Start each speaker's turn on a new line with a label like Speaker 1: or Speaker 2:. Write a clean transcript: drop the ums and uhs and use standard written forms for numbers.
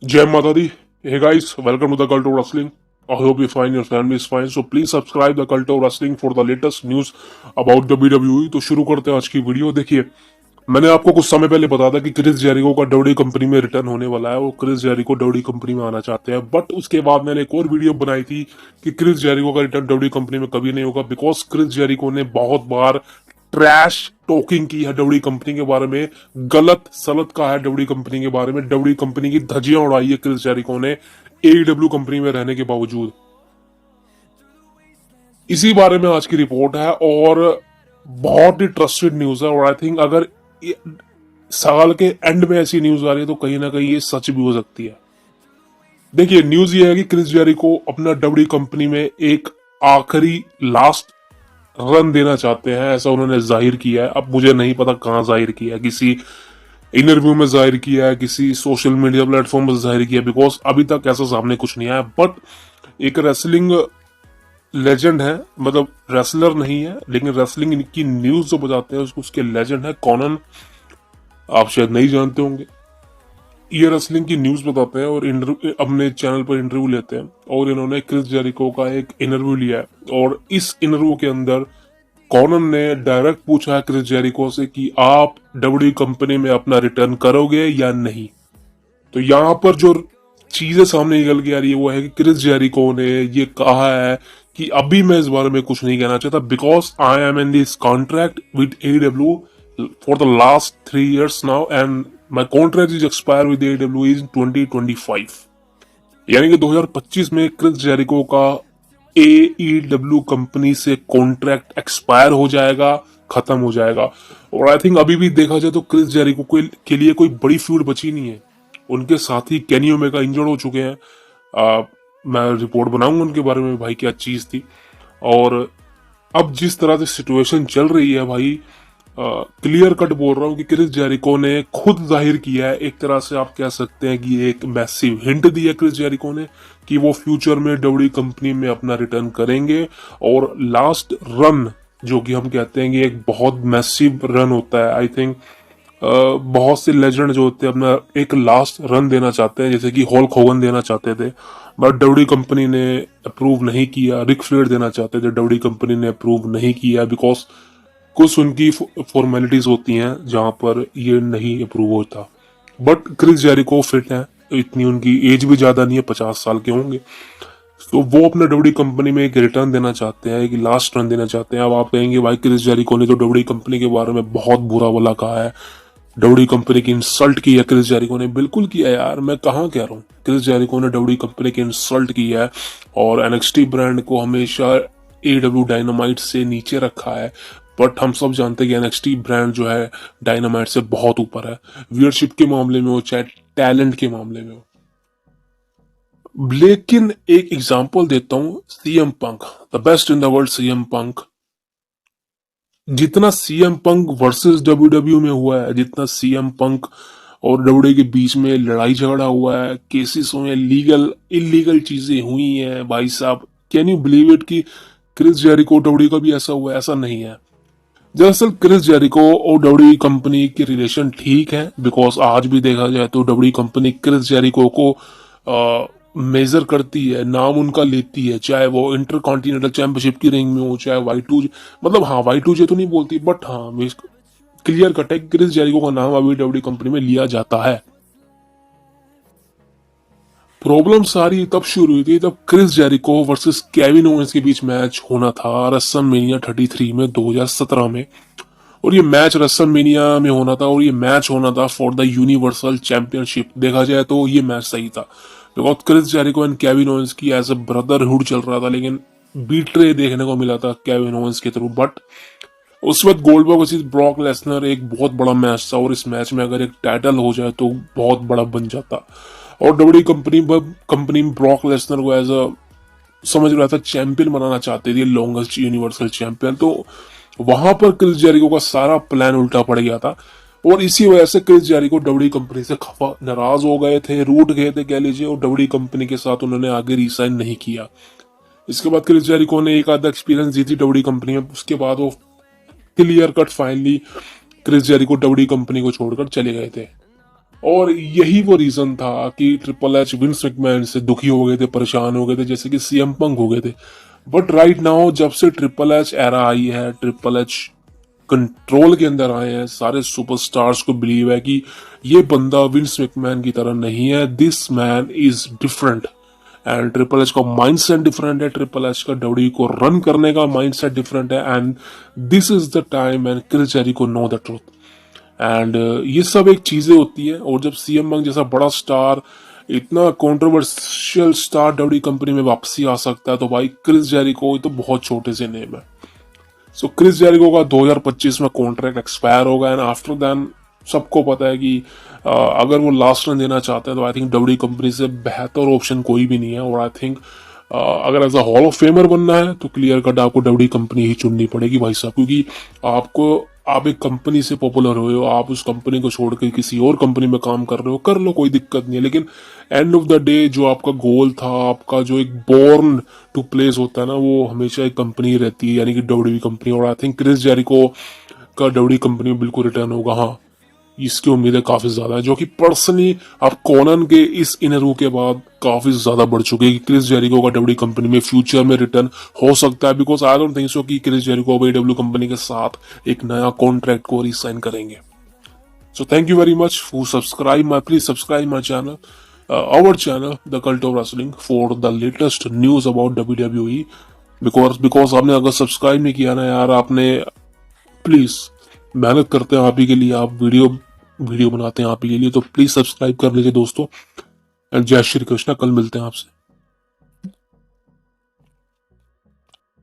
Speaker 1: Jai Mata Di. Hey guys, welcome to the Cult of Wrestling. I hope you find your family is fine. So please subscribe the Cult of Wrestling for the latest news about WWE. तो शुरू करते हैं आज की video. देखिए, मैंने आपको कुछ समय पहले बताया था कि क्रिस जेरिको का डब्ल्यूडब्ल्यूई कंपनी में रिटर्न होने वाला है। वो क्रिस जेरिको डब्ल्यूडब्ल्यूई कंपनी में आना चाहते हैं, बट उसके बाद मैंने एक और वीडियो बनाई थी कि क्रिस जेरिको का रिटर्न डब्ल्यूडब्ल्यूई कंपनी में कभी नहीं होगा, बिकॉज क्रिस जेरिको ने बहुत बार ट्रैश टॉकिंग की है डब्ल्यूडब्ल्यूई कंपनी के बारे में, गलत सलत कहा है डब्ल्यूडब्ल्यूई कंपनी के बारे में, डब्ल्यूडब्ल्यूई कंपनी की धज्जियां उड़ाई है क्रिस जेरिको ने एईडब्ल्यू कंपनी में रहने के बावजूद। इसी बारे में आज की रिपोर्ट है और बहुत ही ट्रस्टेड न्यूज है। और आई थिंक अगर साल के एंड में ऐसी न्यूज आ रही है तो कहीं ना कहीं ये सच भी हो सकती है। देखिए, न्यूज ये है कि क्रिस जेरिको अपना डब्ल्यूडब्ल्यूई कंपनी में एक आखिरी लास्ट रन देना चाहते हैं, ऐसा उन्होंने जाहिर किया है। अब मुझे नहीं पता कहां जाहिर किया है, किसी इंटरव्यू में जाहिर किया है, किसी सोशल मीडिया प्लेटफॉर्म पर जाहिर किया है, बिकॉज अभी तक ऐसा सामने कुछ नहीं आया। बट एक रेसलिंग लेजेंड है, मतलब रेसलर नहीं है लेकिन रेसलिंग की न्यूज जो बताते हैं उसके लेजेंड है कॉनन। आप शायद नहीं जानते होंगे। ये रेसलिंग की न्यूज बताते हैं और अपने चैनल पर इंटरव्यू लेते हैं, और इन्होंने क्रिस जेरिको का एक इंटरव्यू लिया है। और इस इंटरव्यू के अंदर कॉनन ने डायरेक्ट पूछा है क्रिस जेरिको से कि आप डब्ल्यूडब्ल्यूई कंपनी में अपना रिटर्न करोगे या नहीं। तो यहाँ पर जो चीजें सामने निकल के आ रही है वो है कि क्रिस जेरिको ने ये कहा है कि अभी मैं इस बारे में कुछ नहीं कहना चाहता, because I am in this contract with AEW for the last 3 years now, and my contract is expire with AEW in 2025। यानी कि 2025 में क्रिस जेरिको का एईडब्ल्यू कंपनी से कॉन्ट्रैक्ट एक्सपायर हो जाएगा, खत्म हो जाएगा। और आई थिंक अभी भी देखा जाए तो क्रिस जेरिको के लिए कोई बड़ी फ्यूड बची नहीं है। उनके साथी केनी ओमेगा इंजर्ड हो चुके हैं। मैं रिपोर्ट बनाऊंगा उनके बारे में भाई क्या चीज थी। और अब जिस तरह से सिचुएशन चल रही है भाई, क्लियर कट बोल रहा हूँ कि क्रिस जेरिको ने खुद जाहिर किया है, एक तरह से आप कह सकते हैं कि एक मैसिव हिंट दिया क्रिस जेरिको ने कि वो फ्यूचर में डब्ल्यूडब्ल्यूई कंपनी में अपना रिटर्न करेंगे। और लास्ट रन जो कि हम कहते हैं कि एक बहुत मैसिव रन होता है, आई थिंक बहुत से लेजेंड जो होते हैं अपना एक लास्ट रन देना चाहते हैं, जैसे कि हॉल्क होगन देना चाहते थे बट डब्ल्यूडब्ल्यूई कंपनी ने अप्रूव नहीं किया। रिक फ्लेयर देना चाहते थे, डब्ल्यूडब्ल्यूई कंपनी ने अप्रूव नहीं किया, बिकॉज कुछ उनकी फॉर्मेलिटीज होती हैं जहां पर ये नहीं अप्रूव होता। बट क्रिस जेरिको फिट है, इतनी उनकी एज भी ज्यादा नहीं है, 50 साल के होंगे। तो वो अपने डब्ल्यूडब्ल्यूई कंपनी में एक रिटर्न देना चाहते हैं, एक लास्ट रन देना चाहते हैं। अब आप कहेंगे भाई क्रिस जेरिको ने तो डब्ल्यूडब्ल्यूई कंपनी के बारे में बहुत बुरा भला कहा है, डब्ल्यूडब्ल्यूई कंपनी की इंसल्ट की है क्रिस जेरिको ने। बिल्कुल किया यार, मैं कहाँ कह रहा हूँ, क्रिस जेरिको ने डब्ल्यूडब्ल्यूई कंपनी की इंसल्ट की है और एनएक्सटी ब्रांड को हमेशा एडब्ल्यू डायनामाइट से नीचे रखा है। बट हम सब जानते हैं कि एनएक्सटी ब्रांड जो है डायनामाइट से बहुत ऊपर है, व्यूअरशिप के मामले में हो चाहे टैलेंट के मामले में हो। लेकिन एक एग्जांपल देता हूं, CM Punk, the best in the world CM Punk. जितना सीएम पंक वर्सेस डब्ल्यूडब्ल्यू में हुआ है, जितना सीएम पंक और डब्ल्यूडब्ल्यू के बीच में लड़ाई झगड़ा हुआ है, केसेस हुए हैं, लीगल इलीगल चीजें हुई हैं भाई साहब, कैन यू बिलीव इट कि क्रिस जेरिको डब्ल्यूडब्ल्यू का भी ऐसा हुआ है? ऐसा नहीं है। दरअसल क्रिस जेरिको और डब्ल्यूडब्ल्यूई कंपनी के रिलेशन ठीक है, बिकॉज आज भी देखा जाए तो डब्ल्यूडब्ल्यूई कंपनी क्रिस जेरिको को मेजर करती है, नाम उनका लेती है, चाहे वो इंटर कॉन्टिनेंटल चैंपियनशिप की रिंग में हो, चाहे Y2, मतलब हाँ Y2J तो नहीं बोलती, बट हाँ क्लियर कट है क्रिस जेरिको का नाम अभी डब्ल्यूडब्ल्यूई कंपनी में लिया जाता है। प्रॉब्लम सारी तब शुरू हुई थी जब Chris Jericho versus Kevin Owens के बीच मैच होना था रेसलमेनिया 33 में 2017 में। और ये मैच रेसलमेनिया में होना था और ये मैच होना था फॉर द यूनिवर्सल चैंपियनशिप। देखा जाए तो ये मैच सही था, because Chris Jericho and Kevin Owens की एज अ ब्रदरहुड चल रहा था, लेकिन बीट्रे देखने को मिला था केविन ओवेंस के थ्रू। बट उस वक्त गोल्डबर्ग वर्सेस ब्रॉक लेसनर एक बहुत बड़ा मैच था, और इस मैच में अगर एक टाइटल हो जाए तो बहुत बड़ा बन जाता। और डब्ल्यूडब्ल्यूई कंपनी ब्रॉक लेसनर को एज अ समझ रहा था चैंपियन बनाना चाहते थे, लॉन्गेस्ट यूनिवर्सल चैंपियन। तो वहां पर क्रिस जेरिको का सारा प्लान उल्टा पड़ गया था, और इसी वजह से क्रिस जेरिको डब्ल्यूडब्ल्यूई कंपनी से खफा नाराज हो गए थे, रूठ गए थे कह लीजिए, और डब्ल्यूडब्ल्यूई कंपनी के साथ उन्होंने आगे रिसाइन नहीं किया। इसके बाद क्रिस जेरिको ने एक आधा एक्सपीरियंस दी थी डब्ल्यूडब्ल्यूई कंपनी में, उसके बाद वो clear cut finally Chris Jericho WWE company को छोड़कर चले गए थे। और यही वो रीजन था कि ट्रिपल एच विंस मैकमैन से दुखी हो गए थे, परेशान हो गए थे, जैसे कि सीएम पंक हो गए थे। बट राइट नाउ जब से ट्रिपल एच एरा आई है, ट्रिपल एच कंट्रोल के अंदर आए हैं, सारे सुपरस्टार्स को बिलीव है कि ये बंदा विंस मैकमैन की तरह नहीं है, this man is different. And triple H का माइंडसेट डिफरेंट है, ट्रिपल एच का डब्ल्यू को रन करने का माइंडसेट डिफरेंट है। And this is the time and Chris Jericho know the truth. And ये सब एक चीजें होती है। और जब सीएम पंक जैसा बड़ा स्टार, इतना कंट्रोवर्शियल स्टार डब्ल्यू कंपनी में वापसी आ सकता है, तो भाई क्रिस जेरिको तो बहुत छोटे से नेम है। सो क्रिस जेरिको का 2025 में कॉन्ट्रैक्ट एक्सपायर होगा एंड आफ्टर दैन सबको पता है कि अगर वो लास्ट रन देना चाहते हैं तो आई थिंक डब्ल्यू कंपनी से बेहतर ऑप्शन कोई भी नहीं है। और आई थिंक अगर as a hall of famer बनना है तो क्लियर कट आपको डब्ल्यू कंपनी ही चुननी पड़ेगी भाई साहब, क्योंकि आप एक कंपनी से पॉपुलर हुए हो, आप उस कंपनी को छोड़ के किसी और कंपनी में काम कर रहे हो, कर लो, कोई दिक्कत नहीं है। लेकिन एंड ऑफ द डे जो आपका गोल था, आपका जो एक बॉर्न टू प्लेस होता है ना, वो हमेशा एक कंपनी रहती है, यानी कि डब्ल्यू कंपनी। और आई थिंक क्रिस जेरिको का डब्ल्यू कंपनी में बिल्कुल रिटर्न होगा। हाँ, इसकी उम्मीदें काफी ज्यादा है, जो कि पर्सनली अब कॉनन के इस इंटरव्यू के बाद काफी ज्यादा बढ़ चुके हैं कि क्रिस जेरिको का डब्ल्यू कंपनी में फ्यूचर में रिटर्न हो सकता है। Because I don't think so कि क्रिस जेरिको अब डब्ल्यू कंपनी के साथ एक नया कॉन्ट्रैक्ट को रिसाइन करेंगे। So thank you very much for please subscribe my channel, our channel, The Cult of Wrestling, for the latest news about WWE. Because आपने अगर सब्सक्राइब नहीं किया ना यार, आपने प्लीज, मेहनत करते हैं आप ही के लिए, आप वीडियो बनाते हैं आप ही के लिए, तो प्लीज सब्सक्राइब कर लीजिए दोस्तों। एंड जय श्री कृष्णा, कल मिलते हैं आपसे।